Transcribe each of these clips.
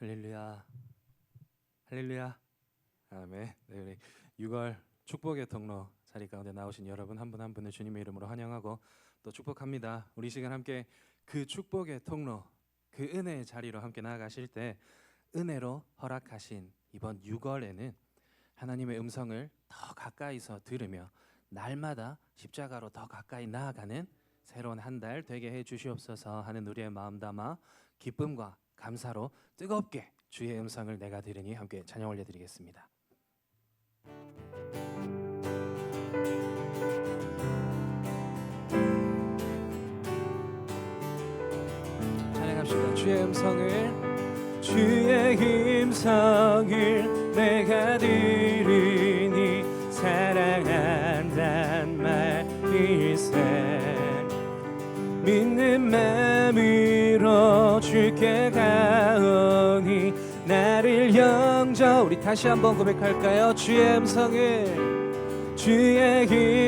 할렐루야, 할렐루야, 아멘. 네, 우리 6월 축복의 통로 자리 가운데 나오신 여러분 한 분 한 분을 주님의 이름으로 환영하고 또 축복합니다. 우리 시간 함께 그 축복의 통로, 그 은혜의 자리로 함께 나아가실 때 은혜로 허락하신 이번 6월에는 하나님의 음성을 더 가까이서 들으며 날마다 십자가로 더 가까이 나아가는 새로운 한 달 되게 해 주시옵소서 하는 우리의 마음 담아 기쁨과 감사로 뜨겁게 주의 음성을 내가 들으니 함께 찬양 올려드리겠습니다. 찬양합시다. 주의 음성을 내가 들으니 사랑한단 말일세. 믿는 마음으로 주께 가오니 나를 영접. 우리 다시 한번 고백할까요? 주의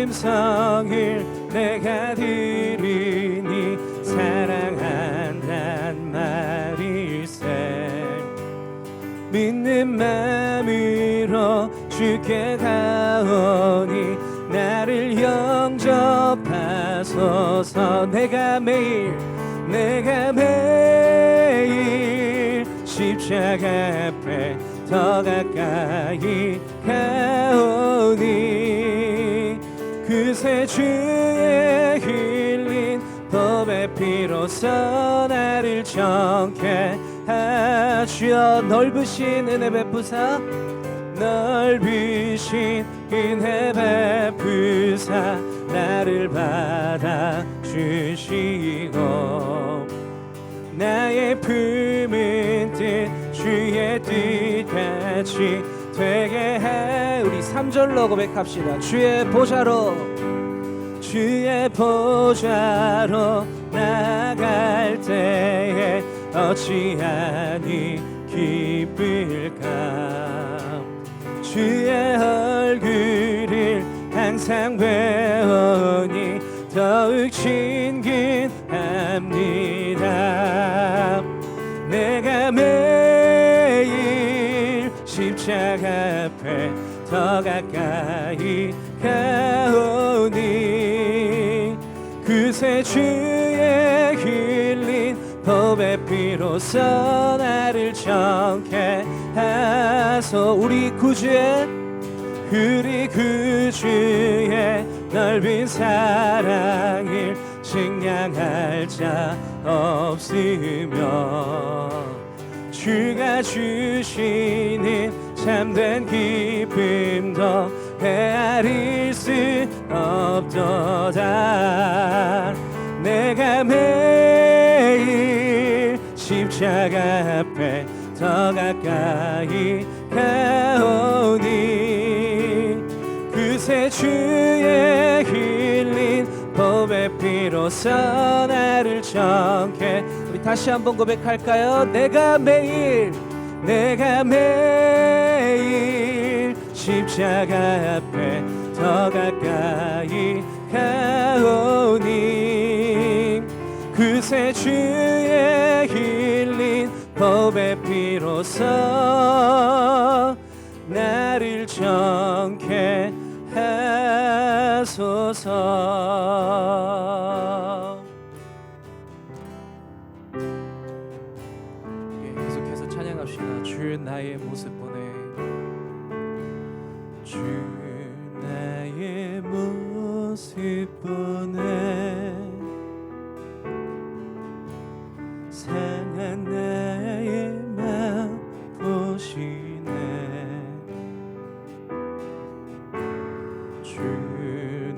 음성을 내가 들으니 사랑한단 말일세. 믿는 마음으로 주께 가오니 나를 영접하소서. 내가 매일 십자가 앞에 더 가까이 가오니 그새 주의 흘린 법의 피로써 나를 정케 하시어 넓으신 은혜 베푸사 나를 받아주시고 나의 품은 뜻 주의 뜻같이 되게 해. 우리 3절로 고백합시다. 주의 보좌로 나아갈 때에 어찌하니 기쁠까. 주의 얼굴을 항상 배우니 더욱 친근합니다. 내가 매일 십자가 앞에 더 가까이 가오니 그새 주의 흘린 법의 피로써 나를 정케 하소. 우리 구주의 넓은 사랑을 증량할 자 없으며 주가 주시는 참된 기쁨도 헤아릴 수 없도다. 내가 매일 십자가 앞에 더 가까이 가오니 그새 주의 흘린 법의 피로써 나를 정케. 우리 다시 한번 고백할까요? 내가 매일 십자가 앞에 더 가까이 가오니 그새 주의 흘린 법의 피로써 나를 정케 하소서. 계속해서 찬양합시다. 주 나의 모습 보내. 주 나의 모습 보내. 상한 나의 마음 보시네. 주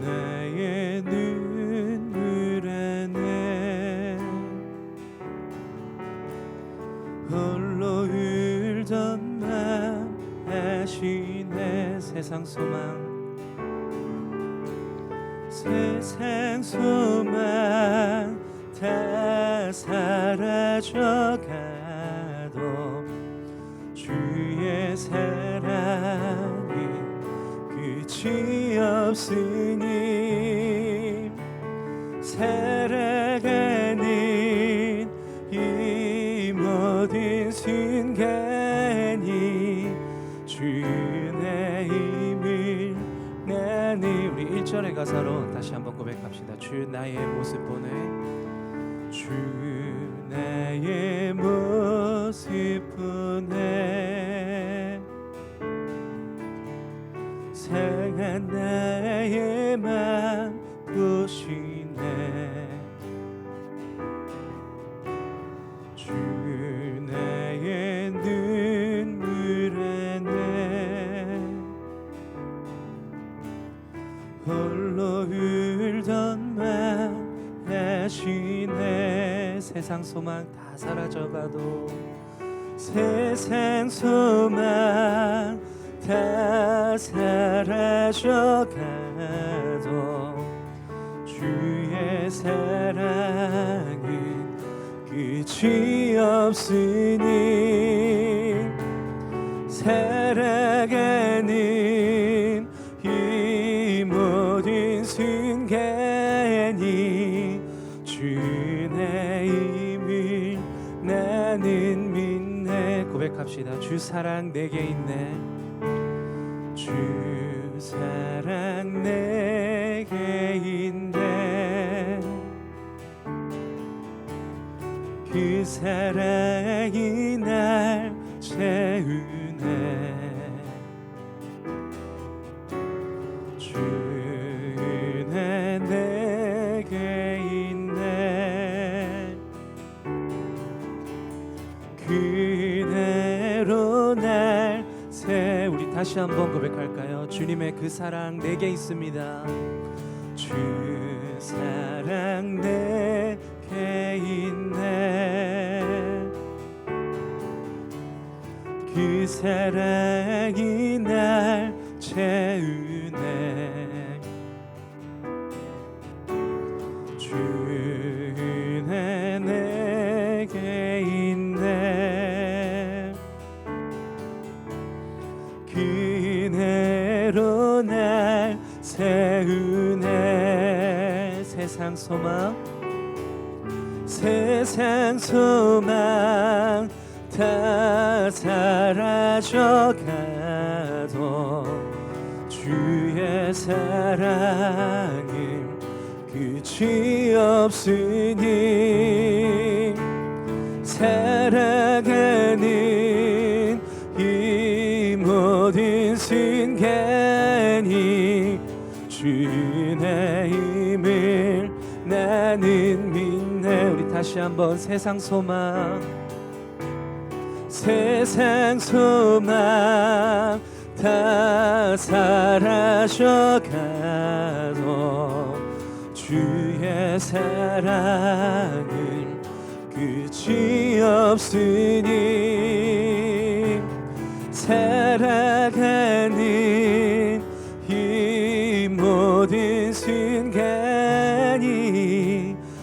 나의 눈물 안에 홀로 울던 맘 아시네. 세상 소망 다 사라져가도 주의 사랑이 끝이 없으니 살아가는 이 모든 순간이 주의 힘을 나는 우리 1절의 가사로 다시 한번 고백합시다. 주 나의 모습 보네 주 나의 모습 보네 상한 나의 맘 보시네 주 나의 눈물 안에 홀로 울던 맘 아시네 세상 소망 다 사라져가도 세상 소망 다 사라져가도 주의 사랑은 끝이 없으니 살아가는 이 모든 순간이 주의 힘을 나는 믿네 고백합시다. 주 사랑 내게 있네 주 사랑 내게 있네 그 사랑이 날 채우네 주는 내게 있네 그대로 날 우리 다시 한번 고백할까요? 주님의 그 사랑 내게 있습니다. 주 사랑 내게 있네 그 사랑이 날 채우네 주는 내게 있네 그대로 날 세우네 세상 소망 다 사라져가도 주의 사랑은 끝이 없으니 살아가는 이 모든 순간이 주의 힘을 나는 믿네 우리 다시 한번 세상 소망 다 사라져가도 주의 사랑은 끝이 없으니 살아가는 이 모든 순간이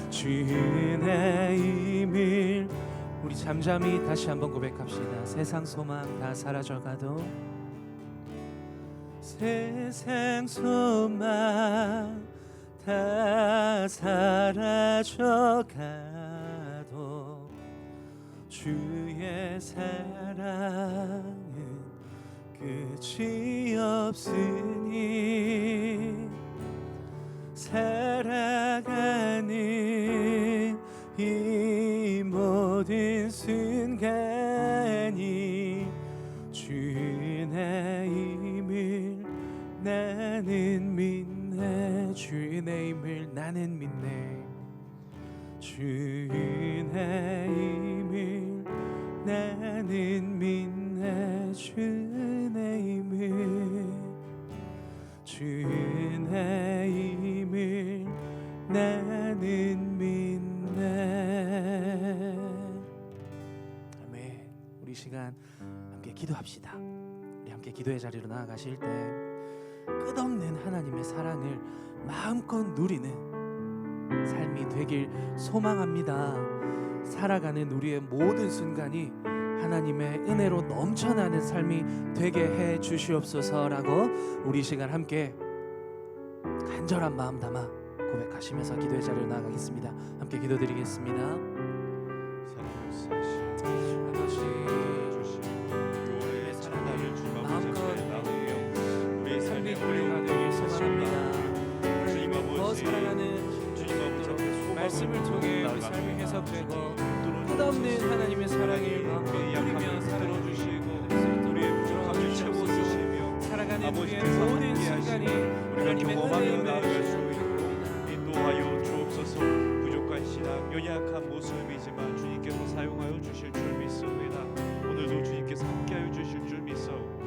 주의 힘을 우리 잠잠히 다시 한번 고백합시다. 세상 소망 다 사라져가도 세상 소망 다 사라져가도 주의 사랑은 끝이 없으니 살아가는 이 모든 순간이 주의 힘을 나는 믿네 주의 힘을 나는 믿네 주의 힘을 나는 믿네 주의 힘을 나는 믿네 아멘. 우리 시간 함께 기도합시다. 우리 함께 기도의 자리로 나아가실 때 끝없는 하나님의 사랑을 마음껏 누리는 삶이 되길 소망합니다. 살아가는 우리의 모든 순간이 하나님의 은혜로 넘쳐나는 삶이 되게 해 주시옵소서라고 우리 시간 함께 간절한 마음 담아 고백하시면서 기도의 자리로 나아가겠습니다. 함께 기도드리겠습니다. 아버지 끝없는 하나님의 사랑을 우리의 약함을 들어주시고 우리의 부족함을 채워주시며 살아가는 우리의 아버지께서 모든 함께 순간이 하시고 우리가 하나님의 경험하며 은혜임을 나아갈 수 있도록 인도하여 주옵소서. 부족한 신앙, 연약한 모습이지만 주님께서 사용하여 주실 줄 믿습니다. 오늘도 주님께서 함께하여 주실 줄 믿사오고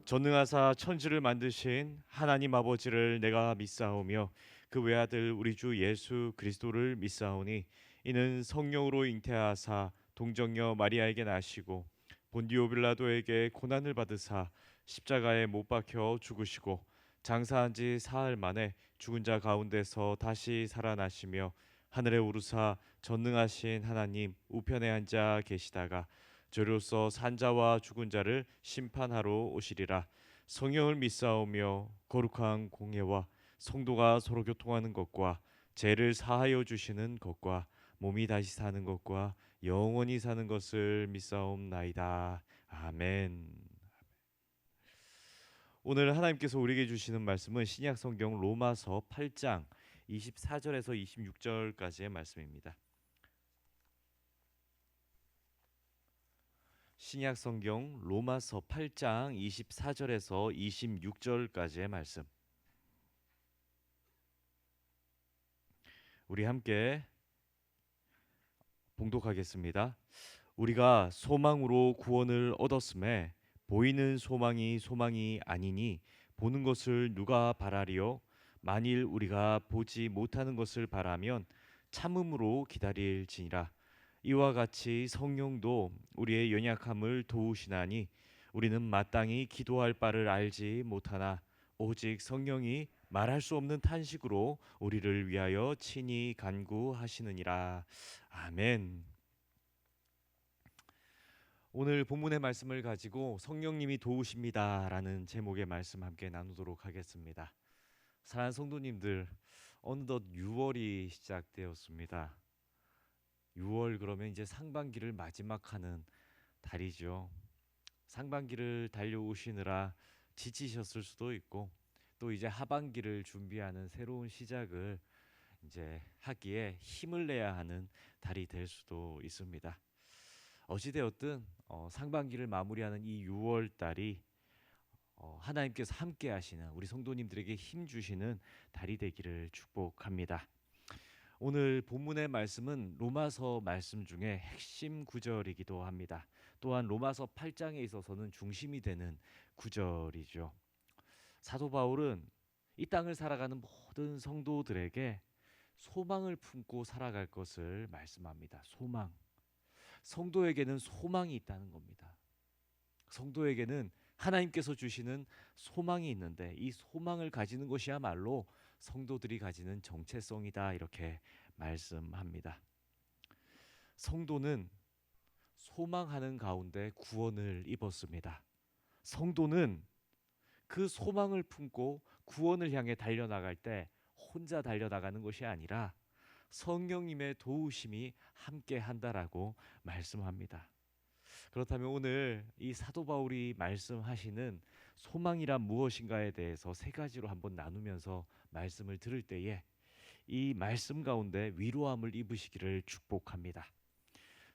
전능하사 천지를 만드신 하나님 아버지를 내가 믿사오며 그 외아들 우리 주 예수 그리스도를 믿사오니 이는 성령으로 잉태하사 동정녀 마리아에게 나시고 본디오 빌라도에게 고난을 받으사 십자가에 못 박혀 죽으시고 장사한 지 사흘 만에 죽은 자 가운데서 다시 살아나시며 하늘에 오르사 전능하신 하나님 우편에 앉아 계시다가 저로서 산자와 죽은 자를 심판하러 오시리라. 성령을 믿사오며 거룩한 공예와 성도가 서로 교통하는 것과 죄를 사하여 주시는 것과 몸이 다시 사는 것과 영원히 사는 것을 믿사옵나이다. 아멘. 오늘 하나님께서 우리에게 주시는 말씀은 신약 성경 로마서 8장 24절에서 26절까지의 말씀입니다. 신약 성경 로마서 8장 24절에서 26절까지의 말씀. 우리 함께 봉독하겠습니다. 우리가 소망으로 구원을 얻었음에 보이는 소망이 아니니 보는 것을 누가 바라리요? 만일 우리가 보지 못하는 것을 바라면 참음으로 기다릴지니라. 이와 같이 성령도 우리의 연약함을 도우시나니 우리는 마땅히 기도할 바를 알지 못하나 오직 성령이 말할 수 없는 탄식으로 우리를 위하여 친히 간구하시느니라. 아멘. 오늘 본문의 말씀을 가지고 성령님이 도우십니다라는 제목의 말씀 함께 나누도록 하겠습니다. 사랑하는 성도님들, 어느덧 6월이 시작되었습니다. 6월 그러면 이제 상반기를 마지막하는 달이죠. 상반기를 달려오시느라 지치셨을 수도 있고 또 이제 하반기를 준비하는 새로운 시작을 이제 하기에 힘을 내야 하는 달이 될 수도 있습니다. 어찌되었든 상반기를 마무리하는 이 6월 달이 하나님께서 함께 하시는 우리 성도님들에게 힘 주시는 달이 되기를 축복합니다. 오늘 본문의 말씀은 로마서 말씀 중에 핵심 구절이기도 합니다. 또한 로마서 8장에 있어서는 중심이 되는 구절이죠. 사도 바울은 이 땅을 살아가는 모든 성도들에게 소망을 품고 살아갈 것을 말씀합니다. 소망. 성도에게는 소망이 있다는 겁니다. 성도에게는 하나님께서 주시는 소망이 있는데 이 소망을 가지는 것이야말로 성도들이 가지는 정체성이다 이렇게 말씀합니다. 성도는 소망하는 가운데 구원을 입었습니다. 성도는 그 소망을 품고 구원을 향해 달려나갈 때 혼자 달려나가는 것이 아니라 성령님의 도우심이 함께 한다라고 말씀합니다. 그렇다면 오늘 이 사도 바울이 말씀하시는 소망이란 무엇인가에 대해서 세 가지로 한번 나누면서 말씀을 들을 때에 이 말씀 가운데 위로함을 입으시기를 축복합니다.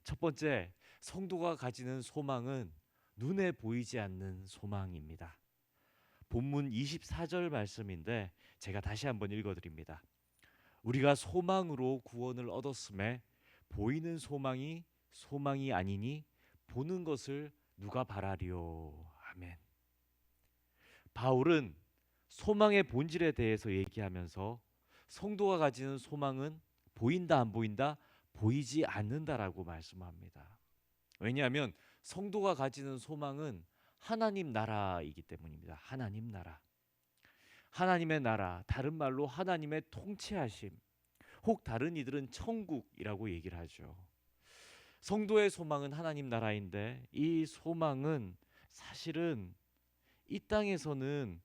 첫 번째, 성도가 가지는 소망은 눈에 보이지 않는 소망입니다. 본문 24절 말씀인데 제가 다시 한번 읽어드립니다. 우리가 소망으로 구원을 얻었음에 보이는 소망이 아니니 보는 것을 누가 바라리요. 아멘. 바울은 소망의 본질에 대해서 얘기하면서 성도가 가지는 소망은 보인다 안 보인다? 보이지 않는다라고 말씀합니다. 왜냐하면 성도가 가지는 소망은 하나님 나라이기 때문입니다. 하나님 나라. 하나님의 나라, 다른 말로 하나님의 통치하심. 혹 다른 이들은 천국이라고 얘기를 하죠. 성도의 소망은 하나님 나라인데 이 소망은 사실은 이 땅에서는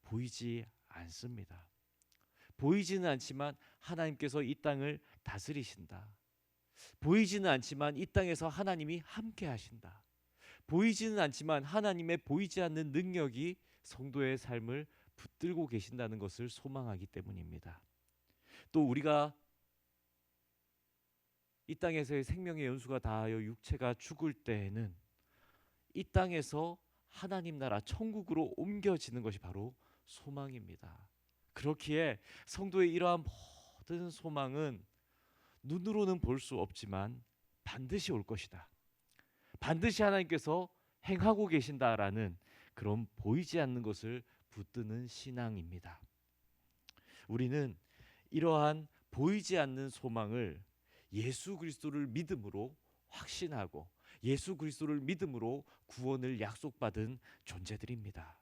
보이지 않습니다. 보이지는 않지만 하나님께서 이 땅을 다스리신다. 보이지는 않지만 이 땅에서 하나님이 함께 하신다. 보이지는 않지만 하나님의 보이지 않는 능력이 성도의 삶을 붙들고 계신다는 것을 소망하기 때문입니다. 또 우리가 이 땅에서의 생명의 연수가 다하여 육체가 죽을 때에는 이 땅에서 하나님 나라 천국으로 옮겨지는 것이 바로 소망입니다. 그렇기에 성도의 이러한 모든 소망은 눈으로는 볼 수 없지만 반드시 올 것이다. 반드시 하나님께서 행하고 계신다라는 그런 보이지 않는 것을 붙드는 신앙입니다. 우리는 이러한 보이지 않는 소망을 예수 그리스도를 믿음으로 확신하고 예수 그리스도를 믿음으로 구원을 약속받은 존재들입니다.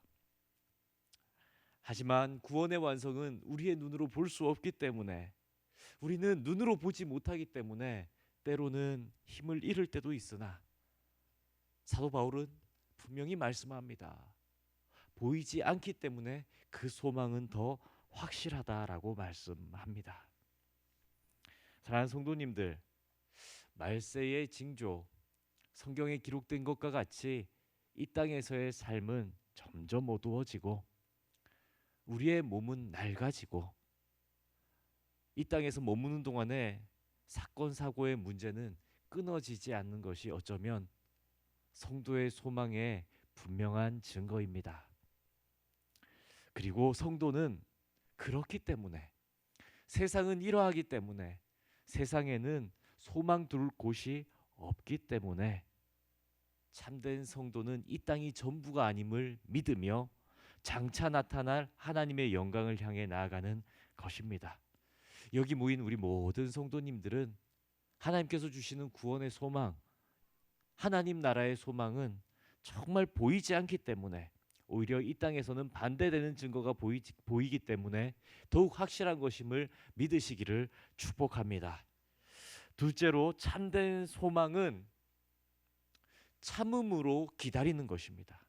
하지만 구원의 완성은 우리의 눈으로 볼 수 없기 때문에 우리는 눈으로 보지 못하기 때문에 때로는 힘을 잃을 때도 있으나 사도 바울은 분명히 말씀합니다. 보이지 않기 때문에 그 소망은 더 확실하다라고 말씀합니다. 사랑하는 성도님들, 말세의 징조, 성경에 기록된 것과 같이 이 땅에서의 삶은 점점 어두워지고 우리의 몸은 낡아지고 이 땅에서 머무는 동안에 사건 사고의 문제는 끊어지지 않는 것이 어쩌면 성도의 소망의 분명한 증거입니다. 그리고 성도는 그렇기 때문에 세상은 이러하기 때문에 세상에는 소망 둘 곳이 없기 때문에 참된 성도는 이 땅이 전부가 아님을 믿으며 장차 나타날 하나님의 영광을 향해 나아가는 것입니다. 여기 모인 우리 모든 성도님들은 하나님께서 주시는 구원의 소망, 하나님 나라의 소망은 정말 보이지 않기 때문에 오히려 이 땅에서는 반대되는 증거가 보이기 때문에 더욱 확실한 것임을 믿으시기를 축복합니다. 둘째로 참된 소망은 참음으로 기다리는 것입니다.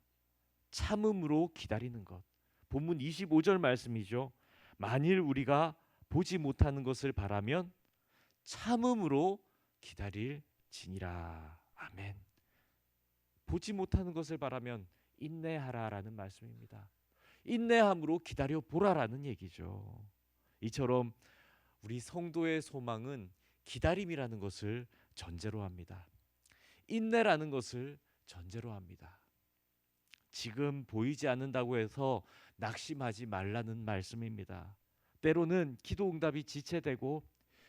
참음으로 기다리는 것. 본문 25절 말씀이죠. 만일 우리가 보지 못하는 것을 바라면 참음으로 기다릴지니라. 아멘. 보지 못하는 것을 바라면 인내하라라는 말씀입니다. 인내함으로 기다려 보라라는 얘기죠. 이처럼 우리 성도의 소망은 기다림이라는 것을 전제로 합니다. 인내라는 것을 전제로 합니다. 지금 보이지 않는다고 해서 낙심하지 말라는 말씀입니다. 때로는 기도 응답이 지체되고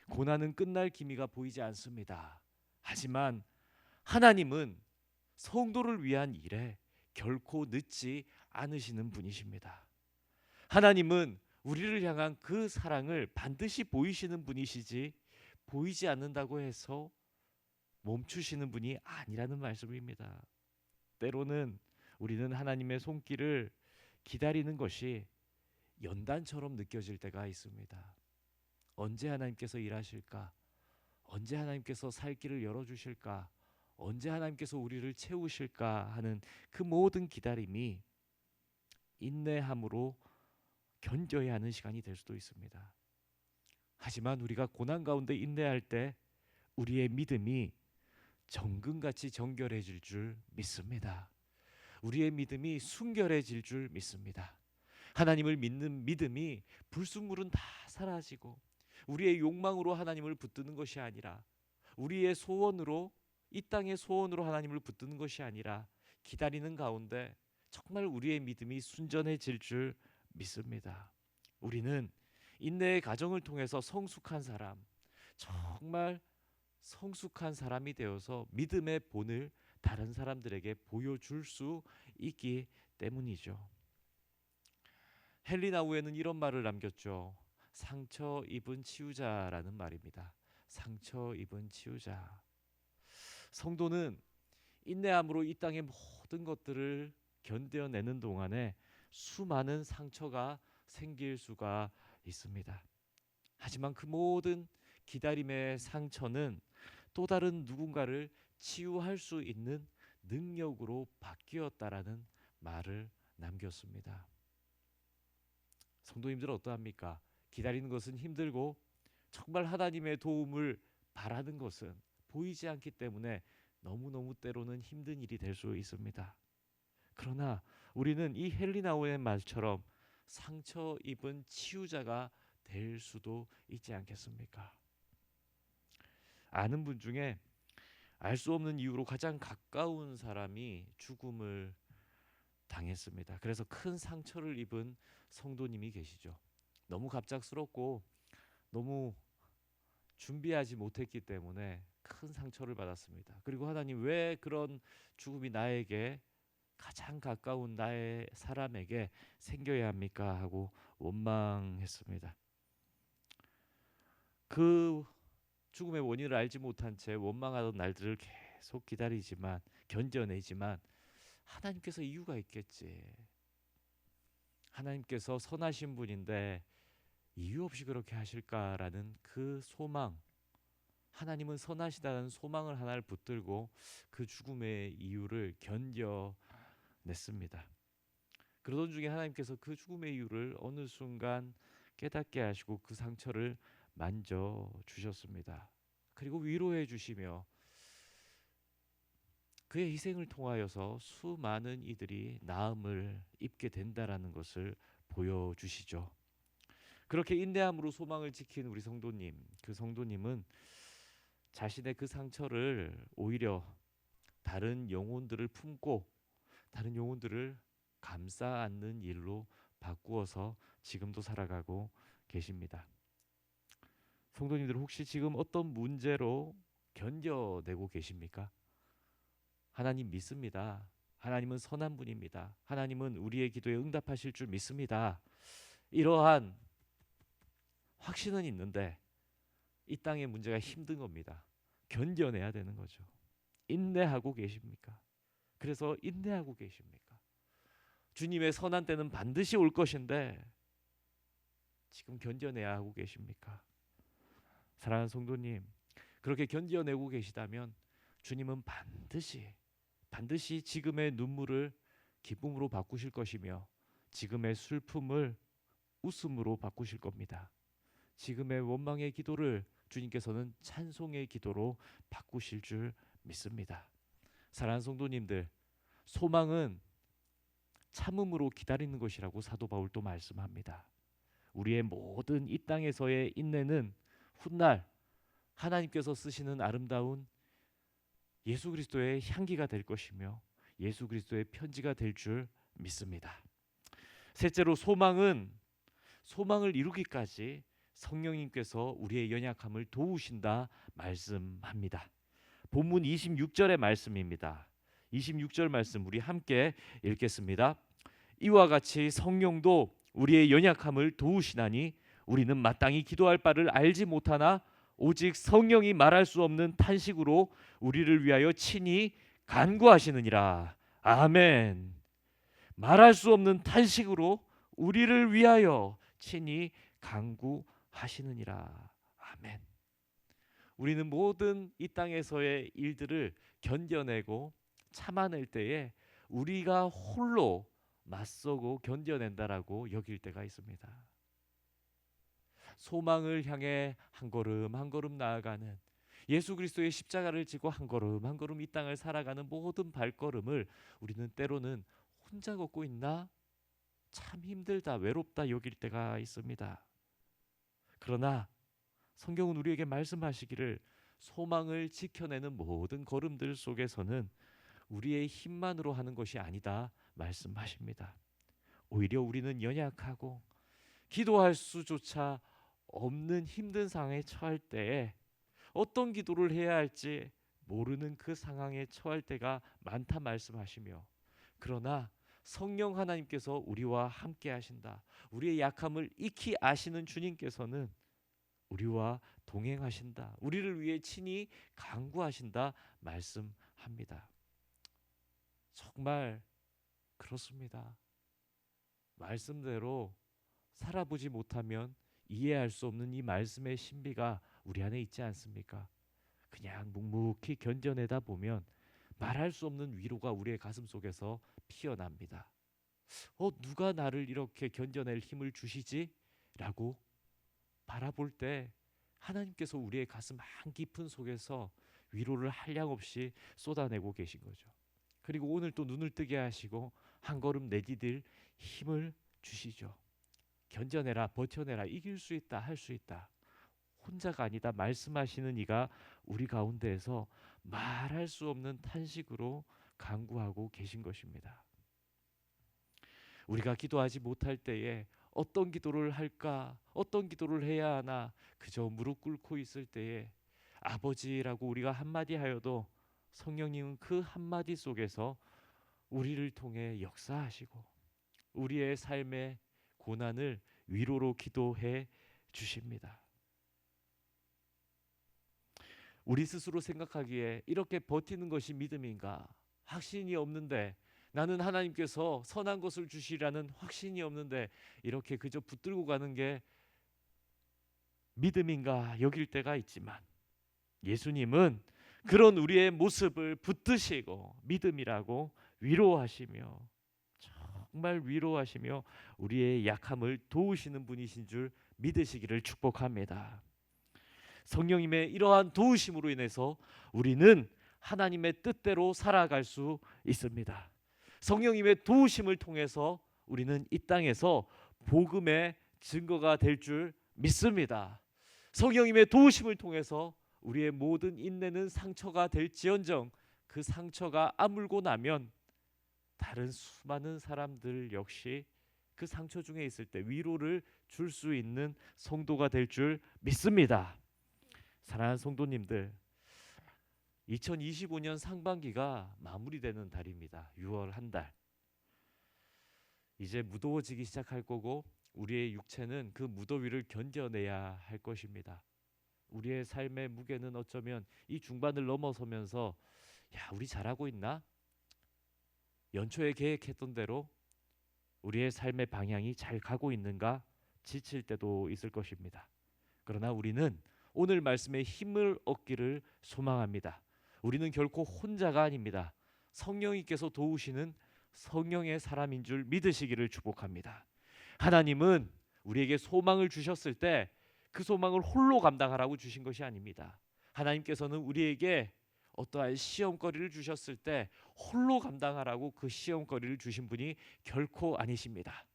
고난은 끝날 기미가 보이지 않습니다. 하지만 하나님은 성도를 위한 일에 결코 늦지 않으시는 분이십니다. 하나님은 우리를 향한 그 사랑을 반드시 보이시는 분이시지 보이지 않는다고 해서 멈추시는 분이 아니라는 말씀입니다. 때로는 우리는 하나님의 손길을 기다리는 것이 연단처럼 느껴질 때가 있습니다. 언제 하나님께서 일하실까? 언제 하나님께서 살 길을 열어주실까? 언제 하나님께서 우리를 채우실까 하는 그 모든 기다림이 인내함으로 견뎌야 하는 시간이 될 수도 있습니다. 하지만 우리가 고난 가운데 인내할 때 우리의 믿음이 정금같이 정결해질 줄 믿습니다. 우리의 믿음이 순결해질 줄 믿습니다. 하나님을 믿는 믿음이 불순물은 다 사라지고 우리의 욕망으로 하나님을 붙드는 것이 아니라 우리의 소원으로 이 땅의 소원으로 하나님을 붙드는 것이 아니라 기다리는 가운데 정말 우리의 믿음이 순전해질 줄 믿습니다. 우리는 인내의 과정을 통해서 성숙한 사람, 정말 성숙한 사람이 되어서 믿음의 본을 다른 사람들에게 보여줄 수 있기 때문이죠. 헬리나우에는 이런 말을 남겼죠. 상처 입은 치유자라는 말입니다. 상처 입은 치유자. 성도는 인내함으로 이 땅의 모든 것들을 견뎌내는 동안에 수많은 상처가 생길 수가 있습니다. 하지만 그 모든 기다림의 상처는 또 다른 누군가를 치유할 수 있는 능력으로 바뀌었다라는 말을 남겼습니다. 성도님들은 어떠합니까? 기다리는 것은 힘들고 정말 하나님의 도움을 바라는 것은 보이지 않기 때문에 너무너무 때로는 힘든 일이 될 수 있습니다. 그러나 우리는 이 헬리나오의 말처럼 상처 입은 치유자가 될 수도 있지 않겠습니까? 아는 분 중에 알 수 없는 이유로 가장 가까운 사람이 죽음을 당했습니다. 그래서 큰 상처를 입은 성도님이 계시죠. 너무 갑작스럽고 너무 준비하지 못했기 때문에 큰 상처를 받았습니다. 그리고 하나님, 왜 그런 죽음이 나에게, 가장 가까운 나의 사람에게 생겨야 합니까? 하고 원망했습니다. 그 죽음의 원인을 알지 못한 채 원망하던 날들을 계속 기다리지만, 견뎌내지만, 하나님께서 이유가 있겠지. 하나님께서 선하신 분인데 이유 없이 그렇게 하실까라는 그 소망, 하나님은 선하시다는 소망을 하나를 붙들고 그 죽음의 이유를 견뎌냈습니다. 그러던 중에 하나님께서 그 죽음의 이유를 어느 순간 깨닫게 하시고 그 상처를 만져 주셨습니다. 그리고 위로해 주시며 그의 희생을 통하여서 수많은 이들이 나음을 입게 된다라는 것을 보여주시죠. 그렇게 인내함으로 소망을 지킨 우리 성도님, 그 성도님은 자신의 그 상처를 오히려 다른 영혼들을 품고 다른 영혼들을 감싸 안는 일로 바꾸어서 지금도 살아가고 계십니다. 성도님들, 혹시 지금 어떤 문제로 견뎌내고 계십니까? 하나님 믿습니다. 하나님은 선한 분입니다. 하나님은 우리의 기도에 응답하실 줄 믿습니다. 이러한 확신은 있는데 이 땅의 문제가 힘든 겁니다. 견뎌내야 되는 거죠. 인내하고 계십니까? 그래서 인내하고 계십니까? 주님의 선한 때는 반드시 올 것인데 지금 견뎌내야 하고 계십니까? 사랑하는 성도님, 그렇게 견뎌내고 계시다면 주님은 반드시 지금의 눈물을 기쁨으로 바꾸실 것이며 지금의 슬픔을 웃음으로 바꾸실 겁니다. 지금의 원망의 기도를 주님께서는 찬송의 기도로 바꾸실 줄 믿습니다. 사랑하는 성도님들, 소망은 참음으로 기다리는 것이라고 사도 바울도 말씀합니다. 우리의 모든 이 땅에서의 인내는 훗날 하나님께서 쓰시는 아름다운 예수 그리스도의 향기가 될 것이며 예수 그리스도의 편지가 될 줄 믿습니다. 셋째로, 소망을 이루기까지 성령님께서 우리의 연약함을 도우신다 말씀합니다. 본문 26절의 말씀입니다. 26절 말씀 우리 함께 읽겠습니다. 이와 같이 성령도 우리의 연약함을 도우시나니 우리는 마땅히 기도할 바를 알지 못하나 오직 성령이 말할 수 없는 탄식으로 우리를 위하여 친히 간구하시느니라. 아멘. 말할 수 없는 탄식으로 우리를 위하여 친히 간구하시느니라. 아멘. 우리는 모든 이 땅에서의 일들을 견뎌내고 참아낼 때에 우리가 홀로 맞서고 견뎌낸다라고 여길 때가 있습니다. 소망을 향해 한 걸음 한 걸음 나아가는, 예수 그리스도의 십자가를 지고 한 걸음 한 걸음 이 땅을 살아가는 모든 발걸음을 우리는 때로는 혼자 걷고 있나? 참 힘들다, 외롭다 여길 때가 있습니다. 그러나 성경은 우리에게 말씀하시기를 소망을 지켜내는 모든 걸음들 속에서는 우리의 힘만으로 하는 것이 아니다 말씀하십니다. 오히려 우리는 연약하고 기도할 수조차 없는 힘든 상황에 처할 때에 어떤 기도를 해야 할지 모르는 그 상황에 처할 때가 많다 말씀하시며, 그러나 성령 하나님께서 우리와 함께 하신다, 우리의 약함을 익히 아시는 주님께서는 우리와 동행하신다, 우리를 위해 친히 간구하신다 말씀합니다. 정말 그렇습니다. 말씀대로 살아보지 못하면 이해할 수 없는 이 말씀의 신비가 우리 안에 있지 않습니까? 그냥 묵묵히 견뎌내다 보면 말할 수 없는 위로가 우리의 가슴 속에서 피어납니다. 누가 나를 이렇게 견뎌낼 힘을 주시지? 라고 바라볼 때 하나님께서 우리의 가슴 한 깊은 속에서 위로를 한량없이 쏟아내고 계신 거죠. 그리고 오늘 또 눈을 뜨게 하시고 한 걸음 내디딜 힘을 주시죠. 견뎌내라, 버텨내라, 이길 수 있다, 할 수 있다. 혼자가 아니다 말씀하시는 이가 우리 가운데에서 말할 수 없는 탄식으로 간구하고 계신 것입니다. 우리가 기도하지 못할 때에 어떤 기도를 할까, 어떤 기도를 해야 하나 그저 무릎 꿇고 있을 때에 아버지라고 우리가 한마디 하여도 성령님은 그 한마디 속에서 우리를 통해 역사하시고 우리의 삶의 고난을 위로로 기도해 주십니다. 우리 스스로 생각하기에 이렇게 버티는 것이 믿음인가? 확신이 없는데, 나는 하나님께서 선한 것을 주시라는 확신이 없는데 이렇게 그저 붙들고 가는 게 믿음인가 여길 때가 있지만, 예수님은 그런 우리의 모습을 붙드시고 믿음이라고 위로하시며, 정말 위로하시며 우리의 약함을 도우시는 분이신 줄 믿으시기를 축복합니다. 성령님의 이러한 도우심으로 인해서 우리는 하나님의 뜻대로 살아갈 수 있습니다. 성령님의 도우심을 통해서 우리는 이 땅에서 복음의 증거가 될 줄 믿습니다. 성령님의 도우심을 통해서 우리의 모든 인내는 상처가 될지언정 그 상처가 아물고 나면 다른 수많은 사람들 역시 그 상처 중에 있을 때 위로를 줄 수 있는 성도가 될 줄 믿습니다. 사랑하는 성도님들, 2025년 상반기가 마무리되는 달입니다. 6월 한 달. 이제 무더워지기 시작할 거고 우리의 육체는 그 무더위를 견뎌내야 할 것입니다. 우리의 삶의 무게는 어쩌면 이 중반을 넘어서면서 우리 잘하고 있나? 연초에 계획했던 대로 우리의 삶의 방향이 잘 가고 있는가? 지칠 때도 있을 것입니다. 그러나 우리는 오늘 말씀에 힘을 얻기를 소망합니다. 우리는 결코 혼자가 아닙니다. 성령님께서 도우시는 성령의 사람인 줄 믿으시기를 축복합니다. 하나님은 우리에게 소망을 주셨을 때 그 소망을 홀로 감당하라고 주신 것이 아닙니다. 하나님께서는 우리에게 어떠한 시험거리를 주셨을 때 홀로 감당하라고 그 시험거리를 주신 분이 결코 아니십니다.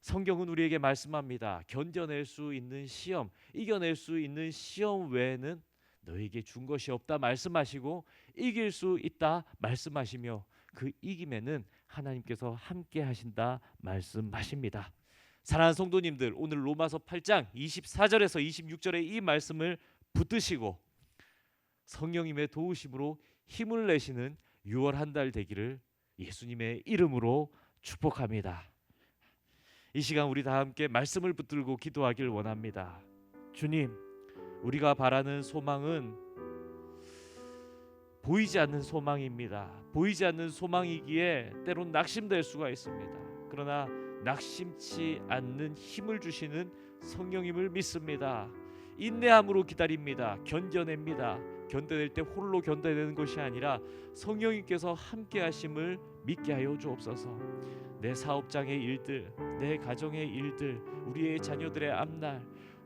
성경은 우리에게 말씀합니다. 견뎌낼 수 있는 시험, 이겨낼 수 있는 시험 외에는 너에게 준 것이 없다 말씀하시고 이길 수 있다 말씀하시며 그 이김에는 하나님께서 함께 하신다 말씀하십니다. 사랑하는 성도님들, 오늘 로마서 8장 24절에서 26절의 이 말씀을 붙드시고 성령님의 도우심으로 힘을 내시는 6월 한 달 되기를 예수님의 이름으로 축복합니다. 이 시간 우리 다 함께 말씀을 붙들고 기도하길 원합니다. 주님, 우리가 바라는 소망은 보이지 않는 소망입니다. 보이지 않는 소망이기에 때론 낙심될 수가 있습니다. 그러나 낙심치 않는 힘을 주시는 성령님을 믿습니다. 인내함으로 기다립니다. 견뎌냅니다. 견뎌낼 때 홀로 견뎌내는 것이 아니라 성령님께서 함께 하심을 믿게 하여 주옵소서. 내 사업장의 일들, 내 가정의 일들, 우리의 자녀들의 앞날,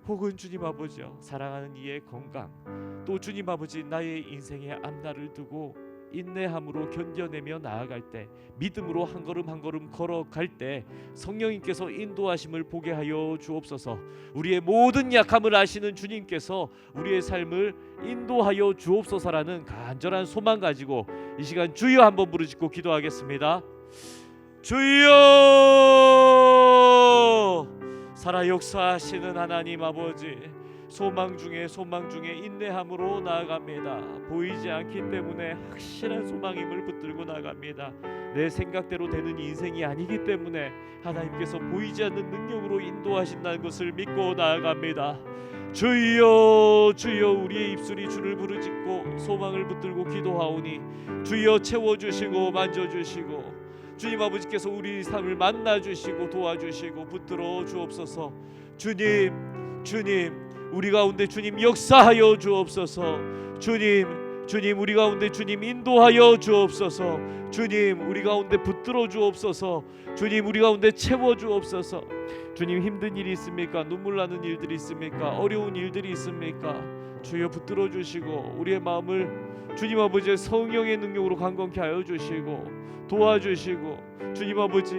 혹은 주님 아버지여 사랑하는 이의 건강, 또 주님 아버지 나의 인생의 앞날을 두고 인내함으로 견뎌내며 나아갈 때, 믿음으로 한 걸음 한 걸음 걸어갈 때 성령님께서 인도하심을 보게 하여 주옵소서. 우리의 모든 약함을 아시는 주님께서 우리의 삶을 인도하여 주옵소서라는 간절한 소망 가지고 이 시간 주여 한번 부르짖고 기도하겠습니다. 주여, 살아 역사하시는 하나님 아버지, 소망 중에 인내함으로 나아갑니다. 보이지 않기 때문에 확실한 소망임을 붙들고 나아갑니다. 내 생각대로 되는 인생이 아니기 때문에 하나님께서 보이지 않는 능력으로 인도하신다는 것을 믿고 나아갑니다. 주여, 주여, 우리의 입술이 주를 부르짖고 소망을 붙들고 기도하오니 주여 채워주시고 만져주시고 주님 아버지께서 우리 삶을 만나주시고 도와주시고 붙들어 주옵소서. 주님 우리 가운데 주님 역사하여 주옵소서. 주님 우리 가운데 주님 인도하여 주옵소서. 주님 우리 가운데 붙들어 주옵소서. 주님 우리 가운데 채워 주옵소서. 주님 힘든 일이 있습니까? 눈물 나는 일들이 있습니까? 어려운 일들이 있습니까? 주여 붙들어 주시고 우리의 마음을 주님 아버지의 성령의 능력으로 강건케 하여 주시고 도와주시고 주님 아버지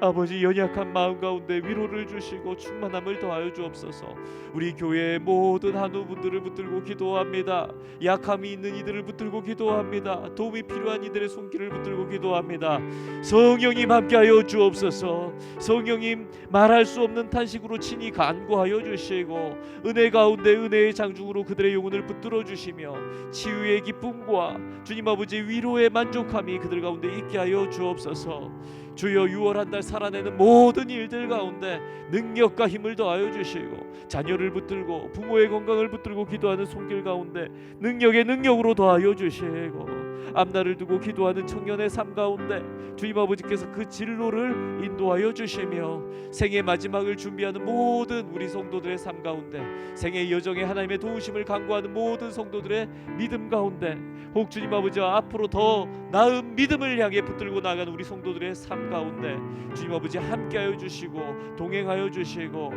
아버지 연약한 마음 가운데 위로를 주시고 충만함을 더하여 주옵소서. 우리 교회의 모든 한우분들을 붙들고 기도합니다. 약함이 있는 이들을 붙들고 기도합니다. 도움이 필요한 이들의 손길을 붙들고 기도합니다. 성령님 함께하여 주옵소서. 성령님 말할 수 없는 탄식으로 친히 간구하여 주시고 은혜 가운데 은혜의 장중으로 그들의 영혼을 붙들어 주시며 치유의 기쁨과 주님 아버지 위로의 만족함이 그들 가운데 있게 하여 주옵소서. 주여 6월 한 달 살아내는 모든 일들 가운데 능력과 힘을 더하여 주시고 자녀를 붙들고 부모의 건강을 붙들고 기도하는 손길 가운데 능력의 능력으로 더하여 주시고 앞날을 두고 기도하는 청년의 삶 가운데 주님 아버지께서 그 진로를 인도하여 주시며 생의 마지막을 준비하는 모든 우리 성도들의 삶 가운데 생의 여정에 하나님의 도우심을 간구하는 모든 성도들의 믿음 가운데 혹 주님 아버지와 앞으로 더 나은 믿음을 향해 붙들고 나가는 우리 성도들의 삶 가운데 주님 아버지 함께하여 주시고 동행하여 주시고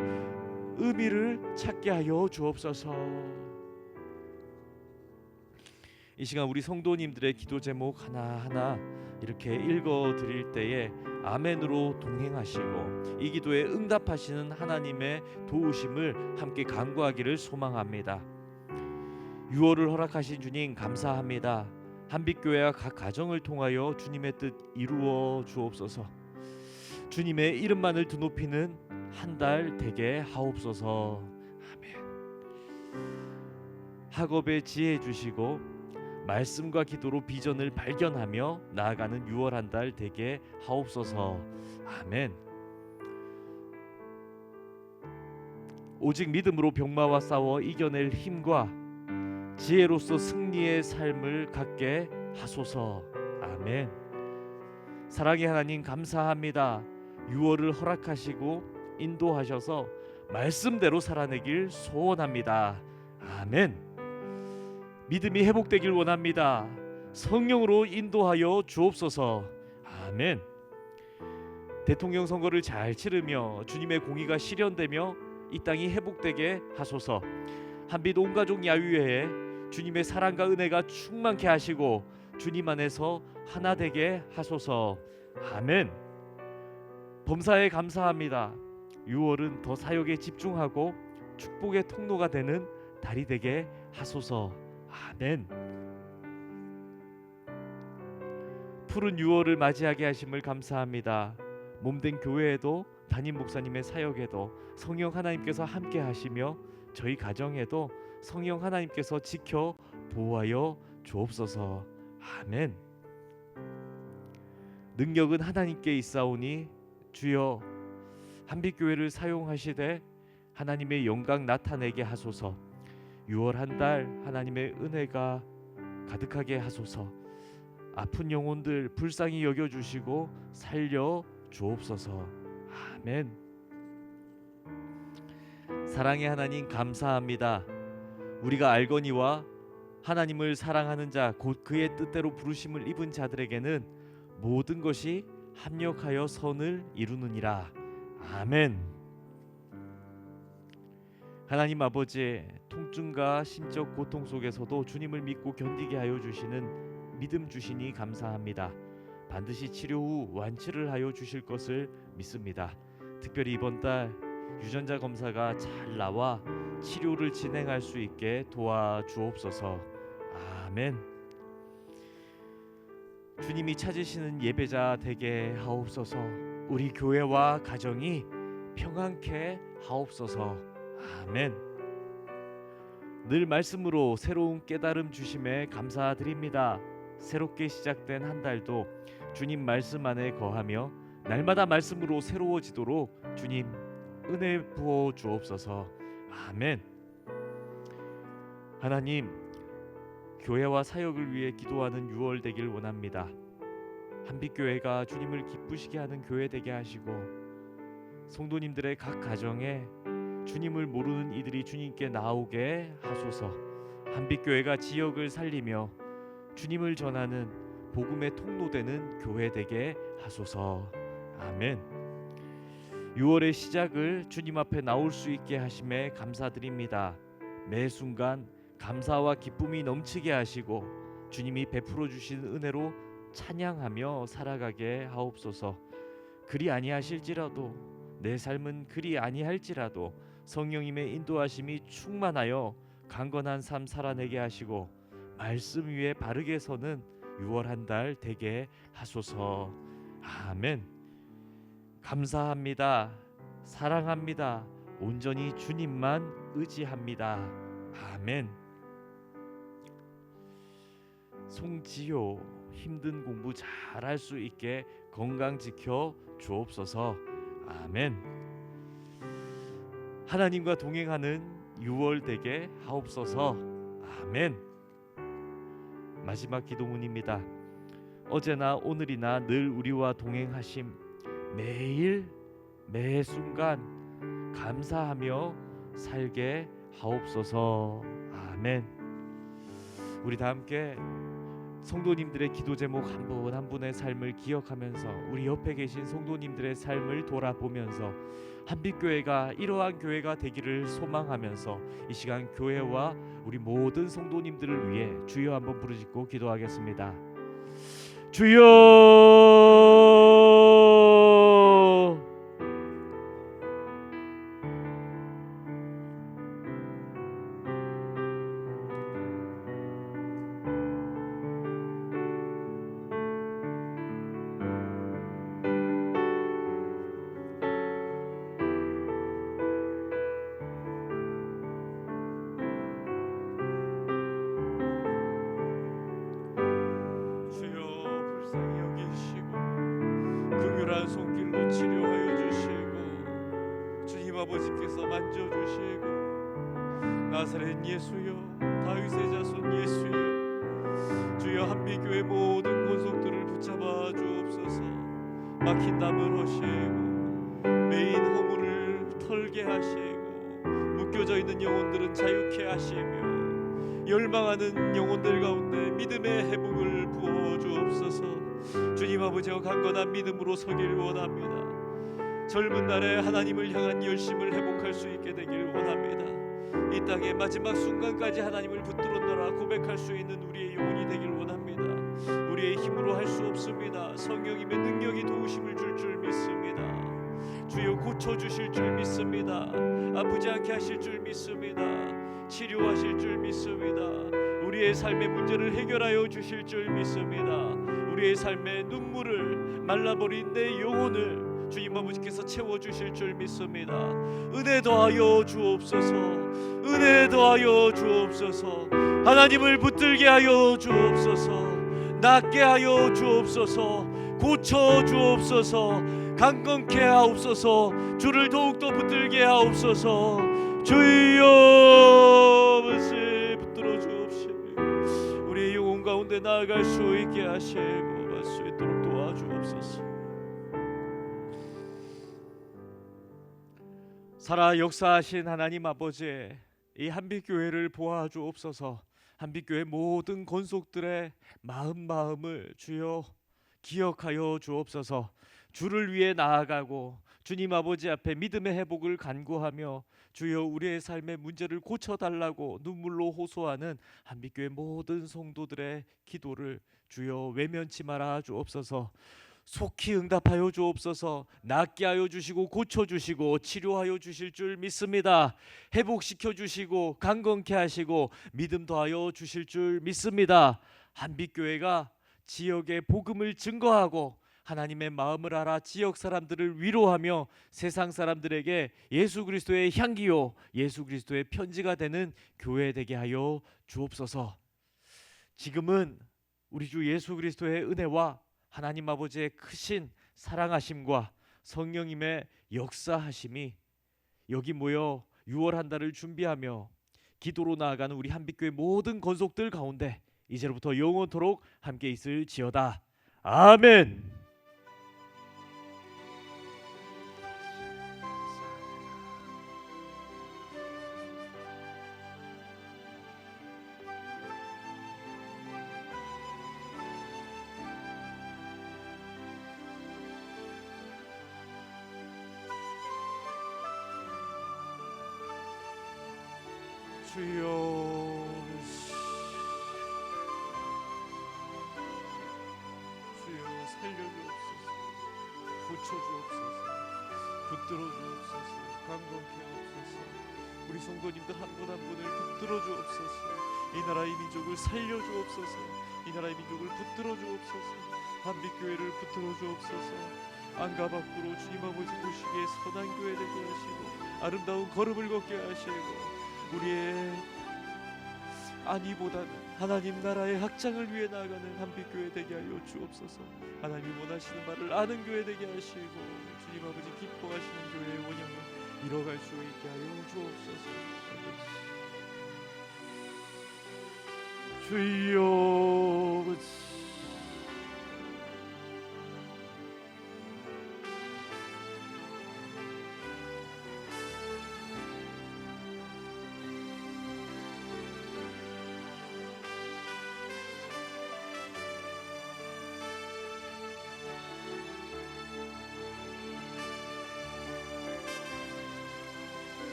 의미를 찾게 하여 주옵소서. 이 시간 우리 성도님들의 기도 제목 하나하나 이렇게 읽어 드릴 때에 아멘으로 동행하시고 이 기도에 응답하시는 하나님의 도우심을 함께 간구하기를 소망합니다. 6월을 허락하신 주님 감사합니다. 한빛교회와 각 가정을 통하여 주님의 뜻 이루어 주옵소서. 주님의 이름만을 드높이는 한 달 되게 하옵소서. 아멘. 학업에 지혜 주시고 말씀과 기도로 비전을 발견하며 나아가는 6월 한 달 되게 하옵소서. 아멘. 오직 믿음으로 병마와 싸워 이겨낼 힘과 지혜로서 승리의 삶을 갖게 하소서. 아멘. 사랑의 하나님 감사합니다. 6월을 허락하시고 인도하셔서 말씀대로 살아내길 소원합니다. 아멘. 믿음이 회복되길 원합니다. 성령으로 인도하여 주옵소서. 아멘. 대통령 선거를 잘 치르며 주님의 공의가 실현되며 이 땅이 회복되게 하소서. 한빛 온 가족 야유회에 주님의 사랑과 은혜가 충만케 하시고 주님 안에서 하나 되게 하소서. 아멘. 범사에 감사합니다. 6월은 더 사역에 집중하고 축복의 통로가 되는 달이 되게 하소서. 아멘. 푸른 6월을 맞이하게 하심을 감사합니다. 몸된 교회에도 담임 목사님의 사역에도 성령 하나님께서 함께 하시며 저희 가정에도 성령 하나님께서 지켜 보호하여 주옵소서. 아멘. 능력은 하나님께 있사오니 주여 한빛교회를 사용하시되 하나님의 영광 나타내게 하소서. 6월 한 달 하나님의 은혜가 가득하게 하소서. 아픈 영혼들 불쌍히 여겨주시고 살려 주옵소서. 아멘. 사랑의 하나님 감사합니다. 우리가 알거니와 하나님을 사랑하는 자 곧 그의 뜻대로 부르심을 입은 자들에게는 모든 것이 합력하여 선을 이루느니라. 아멘. 하나님 아버지, 통증과 심적 고통 속에서도 주님을 믿고 견디게 하여 주시는 믿음 주시니 감사합니다. 반드시 치료 후 완치를 하여 주실 것을 믿습니다. 특별히 이번 달 유전자 검사가 잘 나와 치료를 진행할 수 있게 도와주옵소서. 아멘. 주님이 찾으시는 예배자 되게 하옵소서. 우리 교회와 가정이 평안케 하옵소서. 아멘. 늘 말씀으로 새로운 깨달음 주심에 감사드립니다. 새롭게 시작된 한 달도 주님 말씀 안에 거하며 날마다 말씀으로 새로워지도록 주님 은혜 부어 주옵소서. 아멘. 하나님, 교회와 사역을 위해 기도하는 6월 되길 원합니다. 한빛교회가 주님을 기쁘시게 하는 교회 되게 하시고 성도님들의 각 가정에 주님을 모르는 이들이 주님께 나오게 하소서. 한빛교회가 지역을 살리며 주님을 전하는 복음의 통로되는 교회 되게 하소서. 아멘. 6월의 시작을 주님 앞에 나올 수 있게 하심에 감사드립니다. 매 순간 감사와 기쁨이 넘치게 하시고 주님이 베풀어 주신 은혜로 찬양하며 살아가게 하옵소서. 그리 아니하실지라도, 내 삶은 그리 아니할지라도 성령님의 인도하심이 충만하여 강건한 삶 살아내게 하시고 말씀 위에 바르게 서는 6월 한 달 되게 하소서. 아멘. 감사합니다. 사랑합니다. 온전히 주님만 의지합니다. 아멘. 송지효, 힘든 공부 잘할 수 있게 건강 지켜 주옵소서. 아멘. 하나님과 동행하는 6월 되게 하옵소서. 아멘. 마지막 기도문입니다. 어제나 오늘이나 늘 우리와 동행하심, 매일 매 순간 감사하며 살게 하옵소서. 아멘. 우리 다 함께 성도님들의 기도 제목 한 분 한 분의 삶을 기억하면서 우리 옆에 계신 성도님들의 삶을 돌아보면서 한빛교회가 이러한 교회가 되기를 소망하면서 이 시간 교회와 우리 모든 성도님들을 위해 주여 한번 부르짖고 기도하겠습니다. 주여, 불쌍히 여기시고 긍휼한 손길로 치료하여 주시고 주님 아버지께서 만져주시고 나사렛 예수여, 다윗의 자손 예수여, 주여 한빛교회 모든 권속들을 붙잡아 주옵소서. 막힌 담을 허시고 메인 허물을 털게 하시고 묶여져 있는 영혼들은 자유케 하시며 열망하는 영혼들 가운데 믿음의 회복을 부어 주옵소서. 주님 아버지와 강건한 믿음으로 서길 원합니다. 젊은 날에 하나님을 향한 열심을 회복할 수 있게 되길 원합니다. 이 땅의 마지막 순간까지 하나님을 붙들었노라 고백할 수 있는 우리의 영혼이 되길 원합니다. 우리의 힘으로 할 수 없습니다. 성령님의 능력이 도우심을 줄 믿습니다. 주여 고쳐주실 줄 믿습니다. 아프지 않게 하실 줄 믿습니다. 치료하실 줄 믿습니다. 우리의 삶의 문제를 해결하여 주실 줄 믿습니다. 우리의 삶의 눈물을 말라버린 내 영혼을 주님 아버지께서 채워주실 줄 믿습니다. 은혜 더하여 주옵소서. 은혜 더하여 주옵소서. 하나님을 붙들게 하여 주옵소서. 낫게 하여 주옵소서. 고쳐 주옵소서. 강건케 하옵소서. 주를 더욱더 붙들게 하옵소서. 주여 말씀 붙들어 주옵시며 우리의 영혼 가운데 나아갈 수 있게 하시고 갈 수 있도록 도와주옵소서. 살아 역사하신 하나님 아버지, 이 한빛교회를 보아 주옵소서. 한빛교회 모든 권속들의 마음을 주여 기억하여 주옵소서. 주를 위해 나아가고 주님 아버지 앞에 믿음의 회복을 간구하며 주여 우리의 삶의 문제를 고쳐달라고 눈물로 호소하는 한빛교회 모든 성도들의 기도를 주여 외면치 말아 주옵소서. 속히 응답하여 주옵소서. 낫게 하여 주시고 고쳐주시고 치료하여 주실 줄 믿습니다. 회복시켜 주시고 강건케 하시고 믿음 더하여 주실 줄 믿습니다. 한빛교회가 지역의 복음을 증거하고 하나님의 마음을 알아 지역 사람들을 위로하며 세상 사람들에게 예수 그리스도의 향기요 예수 그리스도의 편지가 되는 교회 되게 하여 주옵소서. 지금은 우리 주 예수 그리스도의 은혜와 하나님 아버지의 크신 사랑하심과 성령님의 역사하심이 여기 모여 6월 한 달을 준비하며 기도로 나아가는 우리 한빛교회 모든 건속들 가운데 이제로부터 영원토록 함께 있을지어다. 아멘. 주여 주여 살려주옵소서. 고쳐주옵소서. 붙들어 주옵소서. 강건케 하옵소서. 우리 성도님들 한 분 한 분을 붙들어 주옵소서. 이 나라의 민족을 살려 주옵소서. 이 나라의 민족을 붙들어 주옵소서. 한빛교회를 붙들어 주옵소서. 안과 밖으로 주님 아버지 보시기에 선한 교회 되게 하시고 아름다운 걸음을 걷게 하시고 우리의 안위보다는 하나님 나라의 확장을 위해 나아가는 한빛교회 되게 하여 주옵소서. 하나님이 원하시는 말을 아는 교회 되게 하시고 주님 아버지 기뻐하시는 교회의 원형을 이뤄갈 수 있게 하여 주옵소서. 주여